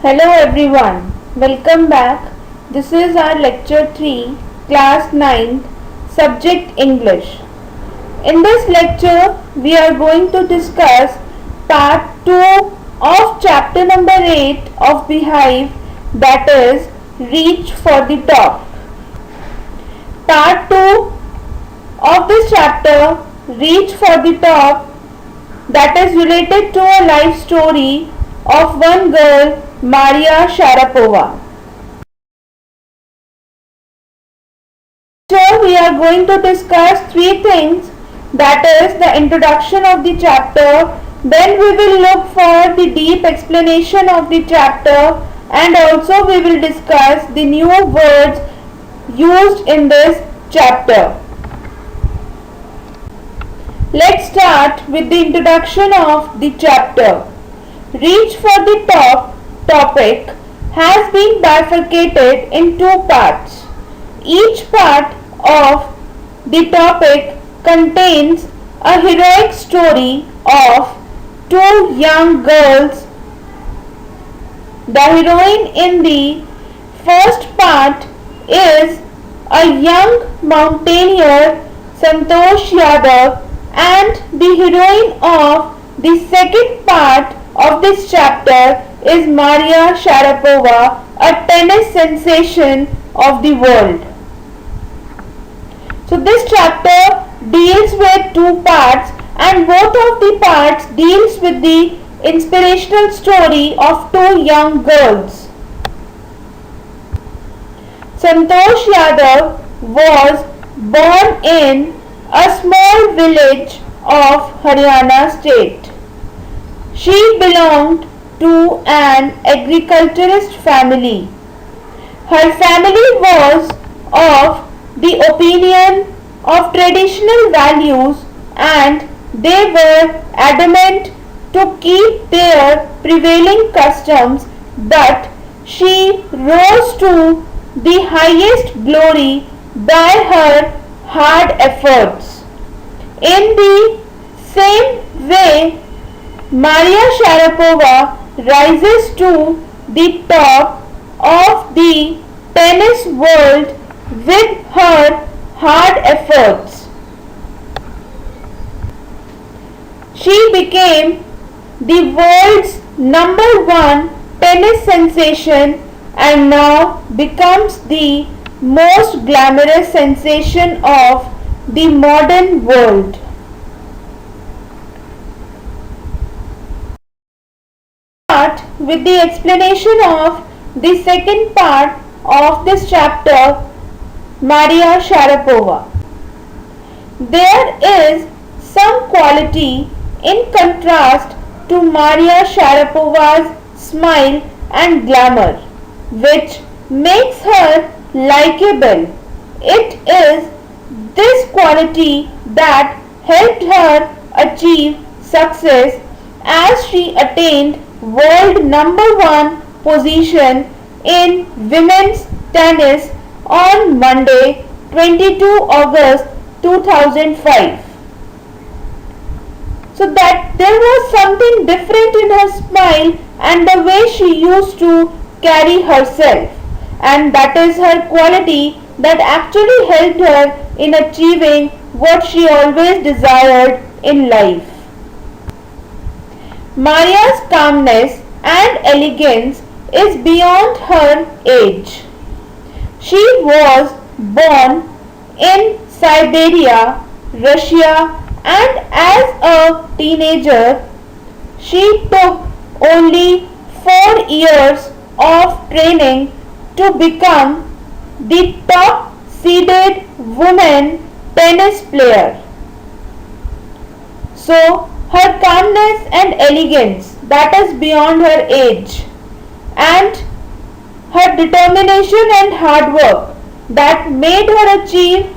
Hello everyone, welcome back. This is our lecture 3, class 9th, subject English. In this lecture, we are going to discuss part 2 of chapter number 8 of Beehive, that is Reach for the Top. Part 2 of this chapter, Reach for the Top, that is related to a life story of one girl, Maria Sharapova. Here we are going to discuss three things, that is the introduction of the chapter, then we will look for the deep explanation of the chapter, and also we will discuss the new words used in this chapter. Let's start with the introduction of the chapter. Reach for the Top topic has been bifurcated in two parts. Each part of the topic contains a heroic story of two young girls. The heroine in the first part is a young mountaineer, Santosh Yadav, and the heroine of the second part of this chapter is Maria Sharapova, a tennis sensation of the world. So this chapter deals with two parts, and both of the parts deals with the inspirational story of two young girls. Santosh Yadav was born in a small village of Haryana state. She belonged to an agriculturist family. Her family was of the opinion of traditional values, and they were adamant to keep their prevailing customs, but she rose to the highest glory by her hard efforts. In the same way, Maria Sharapova rises to the top of the tennis world with her hard efforts. She became the world's number one tennis sensation and now becomes the most glamorous sensation of the modern world. With the explanation of the second part of this chapter, Maria Sharapova. There is some quality in contrast to Maria Sharapova's smile and glamour, which makes her likable. It is this quality that helped her achieve success as she attained world number one position in women's tennis on Monday, 22 August 2005. So that there was something different in her smile and the way she used to carry herself, and that is her quality that actually helped her in achieving what she always desired in life. Maria's calmness and elegance is beyond her age. She was born in Siberia, Russia, and as a teenager, she took only 4 years of training to become the top seeded woman tennis player. So, her calmness and elegance, that is beyond her age, and her determination and hard work that made her achieve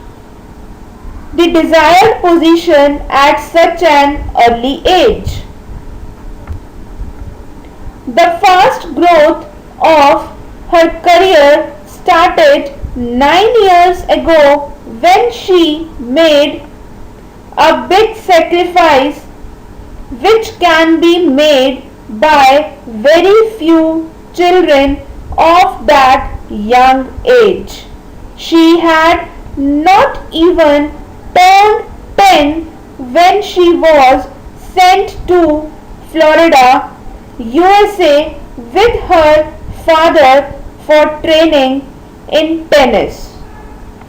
the desired position at such an early age. The fast growth of her career started 9 years ago when she made a big sacrifice which can be made by very few children of that young age. She had not even turned 10 when she was sent to Florida, USA with her father for training in tennis.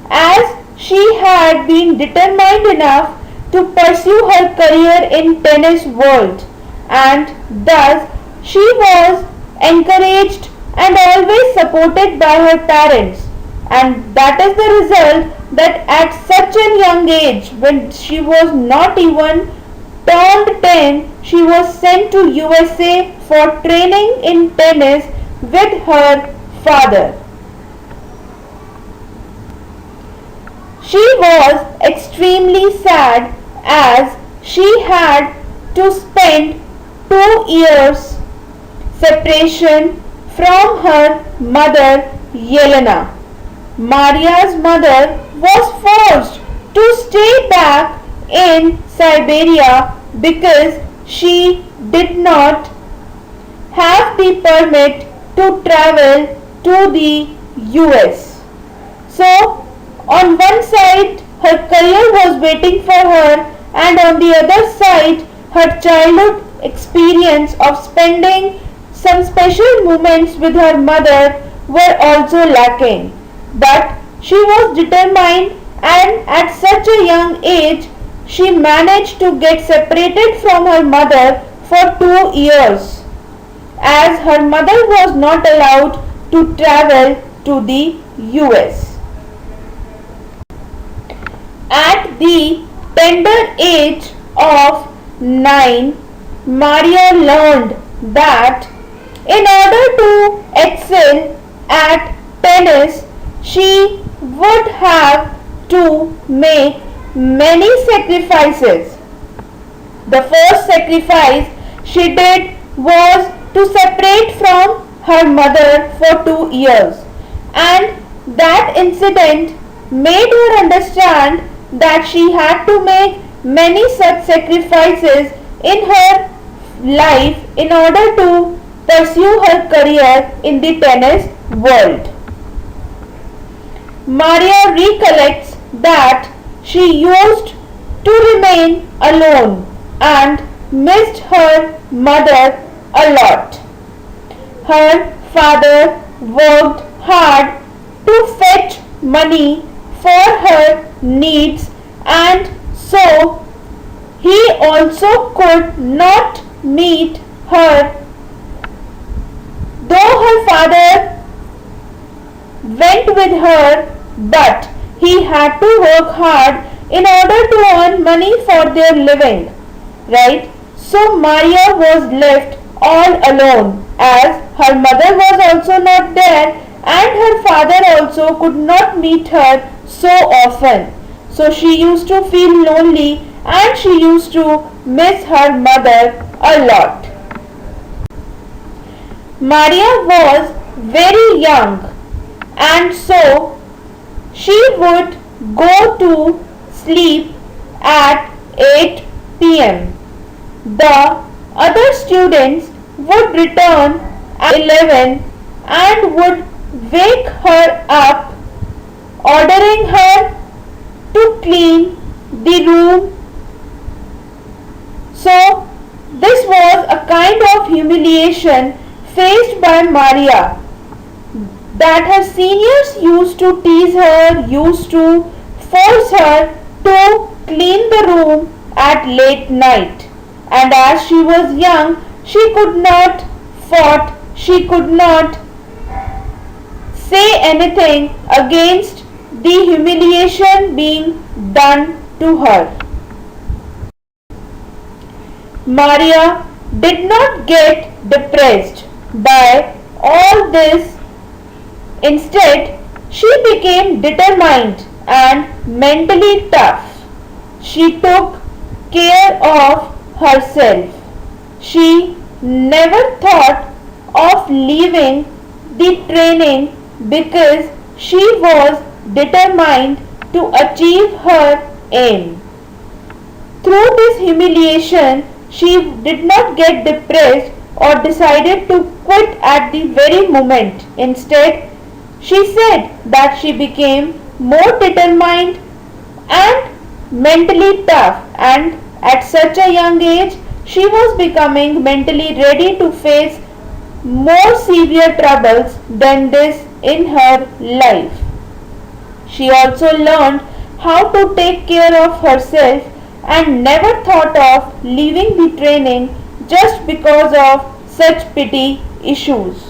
As she had been determined enough to pursue her career in tennis world, and thus she was encouraged and always supported by her parents, and that is the result that at such a young age, when she was not even turned 10, she was sent to USA for training in tennis with her father. She was extremely sad as she had to spend 2 years separation from her mother Yelena. Maria's mother was forced to stay back in Siberia because she did not have the permit to travel to the US. So, on one side, her career was waiting for her, and on the other side, her childhood experience of spending some special moments with her mother were also lacking. But she was determined, and at such a young age, she managed to get separated from her mother for 2 years, as her mother was not allowed to travel to the US. At the tender age of 9, Maria learned that in order to excel at tennis, she would have to make many sacrifices. The first sacrifice she did was to separate from her mother for 2 years, and that incident made her understand that she had to make many such sacrifices in her life in order to pursue her career in the tennis world. Maria recollects that she used to remain alone and missed her mother a lot. Her father worked hard to fetch money for her needs, and so he also could not meet her, though her father went with her, but he had to work hard in order to earn money for their living, right? So Maria was left all alone, as her mother was also not there and her father also could not meet her so often. So she used to feel lonely and she used to miss her mother a lot. Maria was very young, and so she would go to sleep at 8 p.m. The other students would return at 11 and would wake her up, ordering her to clean the room. So this was a kind of humiliation faced by Maria, that her seniors used to tease her, used to force her to clean the room at late night. And as she was young, she could not fought, she could not say anything against the humiliation being done to her. Maria did not get depressed by all this. Instead, she became determined and mentally tough. She took care of herself. She never thought of leaving the training because she was determined to achieve her aim. Through this humiliation, she did not get depressed, or decided to quit at the very moment. Instead, she said that she became more determined and mentally tough, and at such a young age she was becoming mentally ready to face more severe troubles than this in her life. She also learned how to take care of herself and never thought of leaving the training just because of such petty issues.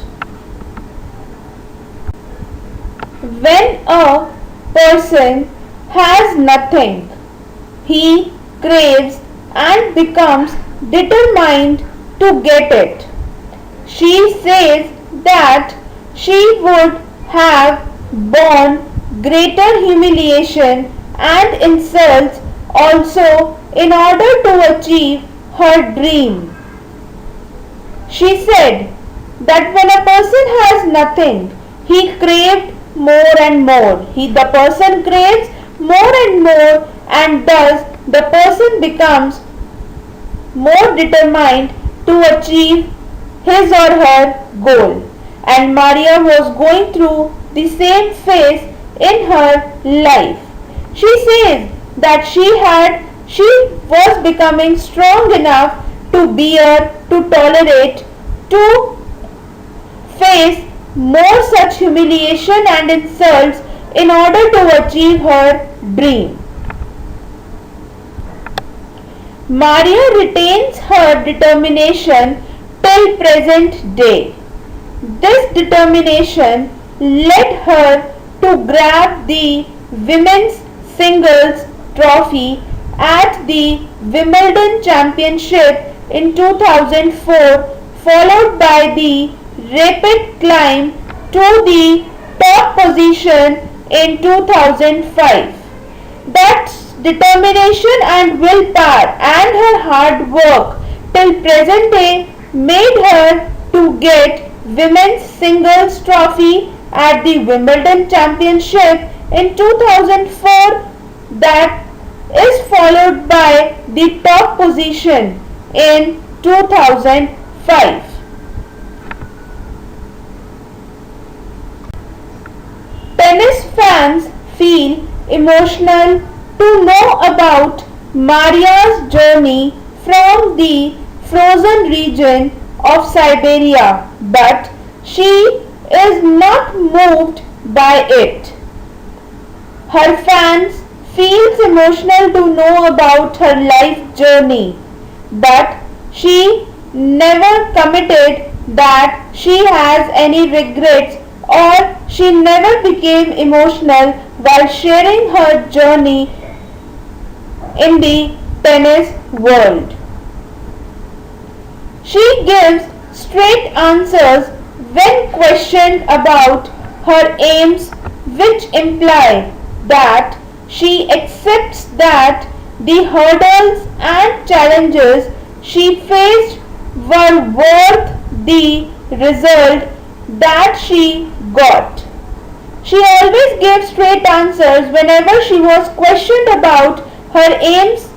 When a person has nothing, he craves and becomes determined to get it. She says that she would have borne greater humiliation and insults also in order to achieve her dream. She said that when a person has nothing, he craved more and more. The person craves more and more, and thus the person becomes more determined to achieve his or her goal. And Maria was going through the same phase in her life. She says that she was becoming strong enough to bear, to tolerate, to face more such humiliation and insults in order to achieve her dream. Maria retains her determination till present day. This determination led her to grab the women's singles trophy at the Wimbledon Championship in 2004, followed by the rapid climb to the top position in 2005. That determination and willpower and her hard work till present day made her to get women's singles trophy at the Wimbledon Championship in 2004, that is followed by the top position in 2005. Tennis fans feel emotional to know about Maria's journey from the frozen region of Siberia, but she is not moved by it. Her fans feels emotional to know about her life journey, but she never committed that she has any regrets, or she never became emotional while sharing her journey in the tennis world. She gives straight answers when questioned about her aims, which imply that she accepts that the hurdles and challenges she faced were worth the result that she got. She always gave straight answers whenever she was questioned about her aims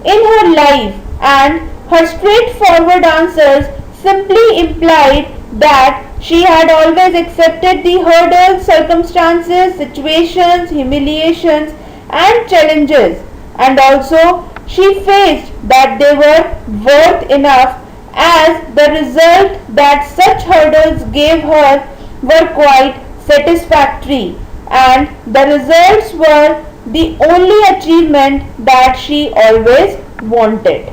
in her life, and her straightforward answers simply implied that she had always accepted the hurdles, circumstances, situations, humiliations and challenges, and also she faced that they were worth enough, as the result that such hurdles gave her were quite satisfactory, and the results were the only achievement that she always wanted.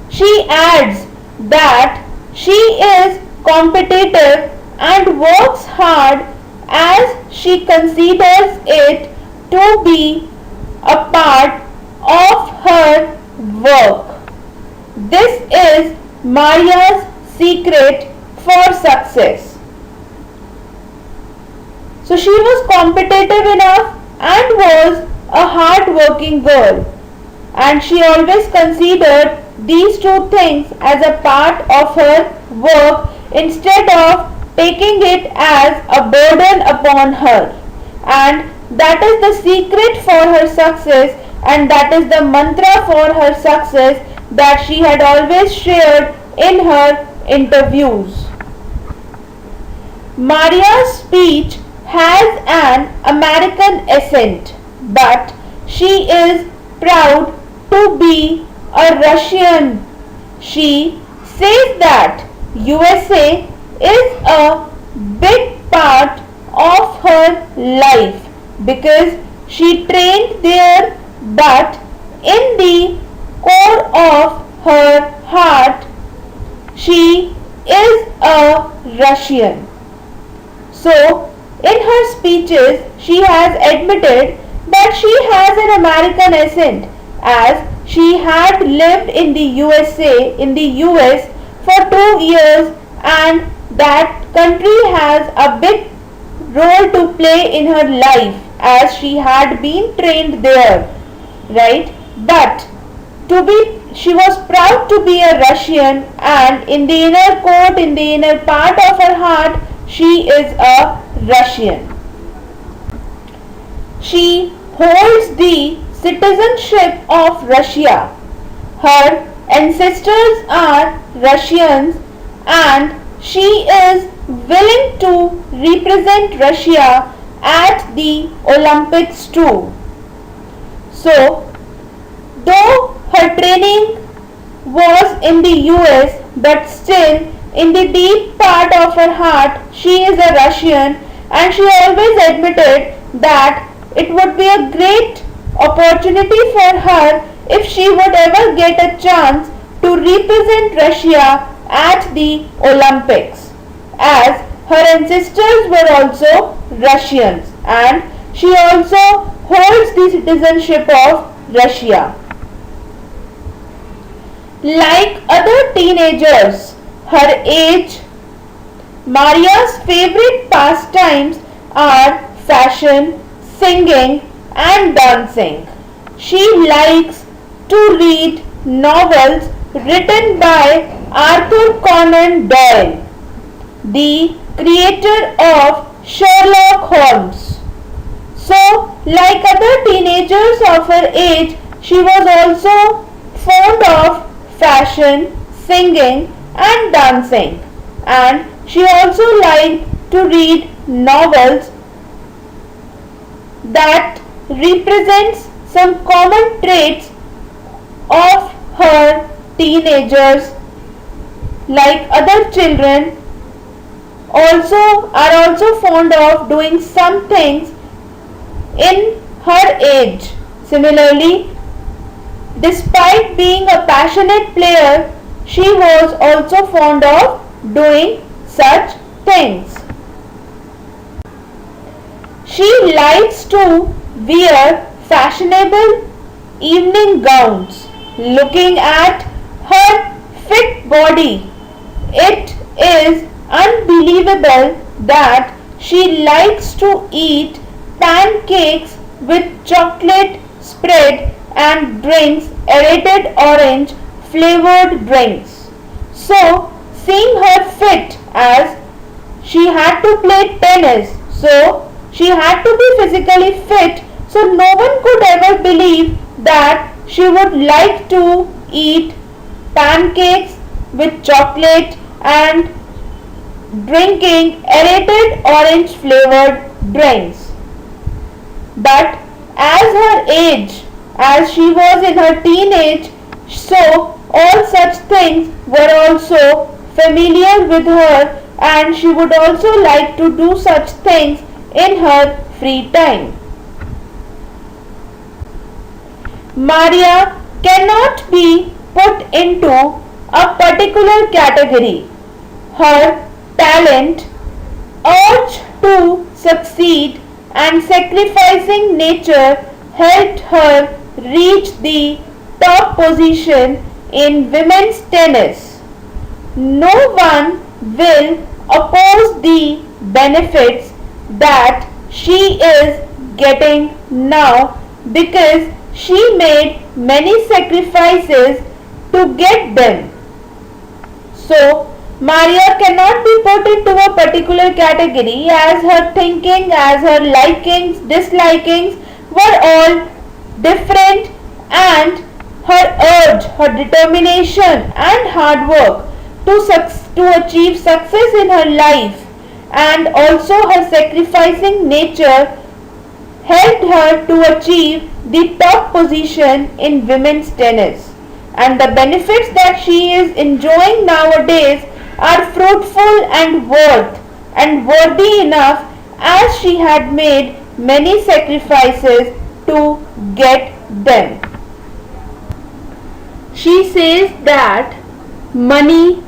She adds that she is competitive and works hard, as she considers it to be a part of her work. This is Maria's secret for success. So she was competitive enough and was a hard-working girl, and she always considered these two things as a part of her work instead of taking it as a burden upon her. And that is the secret for her success, and that is the mantra for her success that she had always shared in her interviews. Maria's speech has an American accent, but she is proud to be a Russian. She says that USA is a big part of her life because she trained there, but in the core of her heart she is a Russian. So, in her speeches, she has admitted that she has an American accent as she had lived in the USA, in the US for 2 years, and that country has a big role to play in her life as she had been trained there, right? But she was proud to be a Russian, and in the inner court, in the inner part of her heart, she is a Russian. She holds the citizenship of Russia. Her ancestors are Russians and she is willing to represent Russia at the Olympics too. So, though her training was in the US, but still in the deep part of her heart she is a Russian, and she always admitted that it would be a great opportunity for her if she would ever get a chance to represent Russia at the Olympics, as her ancestors were also Russians and she also holds the citizenship of Russia. Like other teenagers her age, Maria's favorite pastimes are fashion, singing and dancing. She likes to read novels written by Arthur Conan Doyle, the creator of Sherlock Holmes. So, like other teenagers of her age, she was also fond of fashion, singing and dancing, and she also liked to read novels that represents some common traits of her teenagers. Like other children are also fond of doing some things in her age. Similarly, despite being a passionate player, she was also fond of doing such things. She likes to wear fashionable evening gowns. Looking at her fit body, it is unbelievable that she likes to eat pancakes with chocolate spread and drinks aerated orange flavored drinks. So, seeing her fit, as she had to play tennis, so she had to be physically fit, so no one could ever believe that she would like to eat pancakes with chocolate and drinking aerated orange flavored drinks. But as her age, as she was in her teenage, so all such things were also familiar with her, and she would also like to do such things in her free time. Maria cannot be put into a particular category. Her talent, urge to succeed and sacrificing nature helped her reach the top position in women's tennis. No one will oppose the benefits that she is getting now because she made many sacrifices to get them. So, Maria cannot be put into a particular category, as her thinking, as her likings, dislikings were all different, and her urge, her determination and hard work to achieve success in her life, and also her sacrificing nature helped her to achieve the top position in women's tennis. And the benefits that she is enjoying nowadays are fruitful and worthy enough, as she had made many sacrifices to get them. She says that money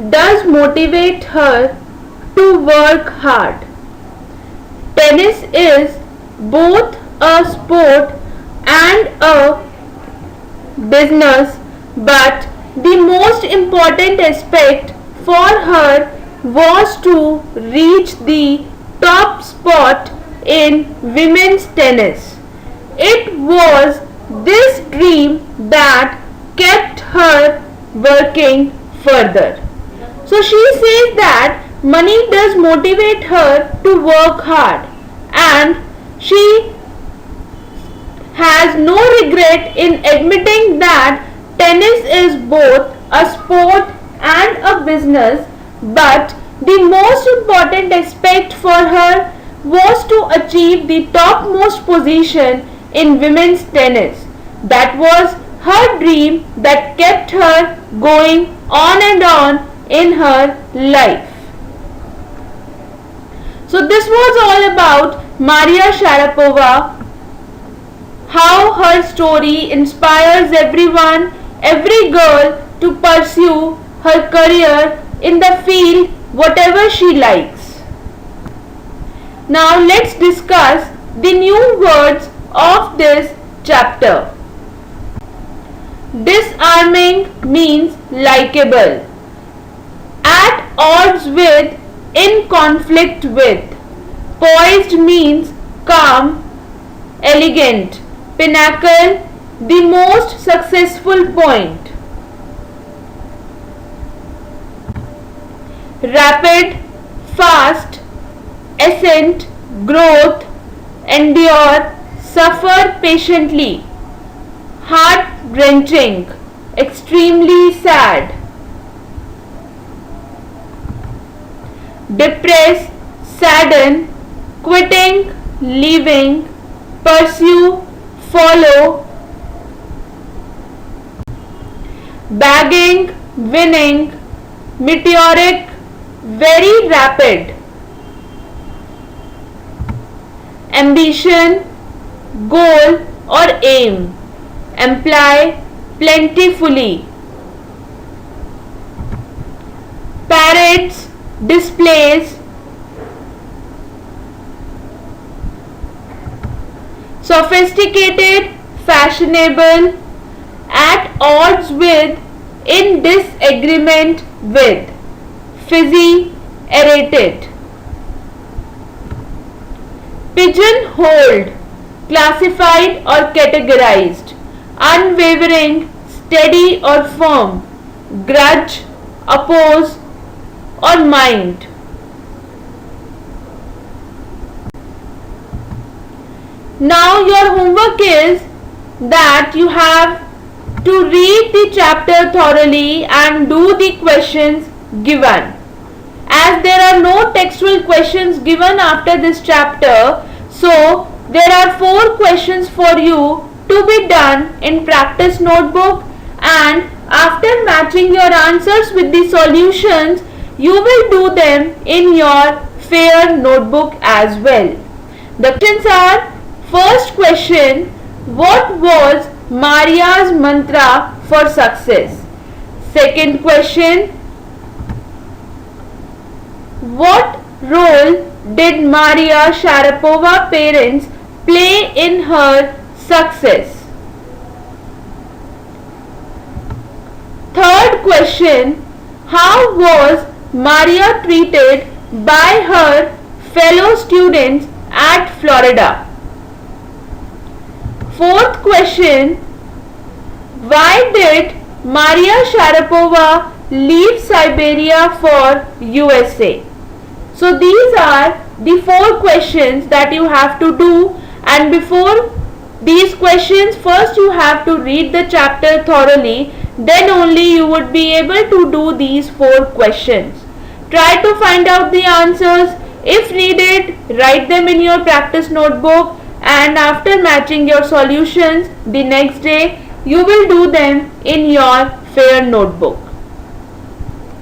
does motivate her to work hard. Tennis is both a sport and a business, but the most important aspect for her was to reach the top spot in women's tennis. It was this dream that kept her working further. So she says that money does motivate her to work hard, and she has no regret in admitting that tennis is both a sport and a business, but the most important aspect for her was to achieve the topmost position in women's tennis. That was her dream that kept her going on and on in her life. So this was all about Maria Sharapova, how her story inspires every girl to pursue her career in the field whatever she likes. Now let's discuss the new words of this chapter. Disarming means likable, at odds with, in conflict with. Poised means calm, elegant. Pinnacle, the most successful point. Rapid, fast, ascent, growth, endure, suffer patiently. Heart-wrenching, extremely sad. Depress, sadden, quitting, leaving, pursue, follow. Bagging, winning, meteoric, very rapid. Ambition, goal or aim. Imply, plentifully. Parades, displays. Sophisticated, fashionable, at odds with, in disagreement with. Fizzy, aerated. Pigeonholed, classified or categorized. Unwavering, steady or firm. Grudge, oppose or mind. Now your homework is that you have to read the chapter thoroughly and do the questions given. As there are no textual questions given after this chapter, so there are 4 questions for you to be done in practice notebook, and after matching your answers with the solutions, you will do them in your fair notebook as well. The questions are: first question, what was Maria's mantra for success? Second question, what role did Maria Sharapova parents play in her success? Third question, how was Maria treated by her fellow students at Florida? Fourth question, why did Maria Sharapova leave Siberia for USA? So these are the 4 questions that you have to do, and before these questions, first you have to read the chapter thoroughly, then only you would be able to do these 4 questions. Try to find out the answers. If needed, write them in your practice notebook, and after matching your solutions the next day, you will do them in your fair notebook.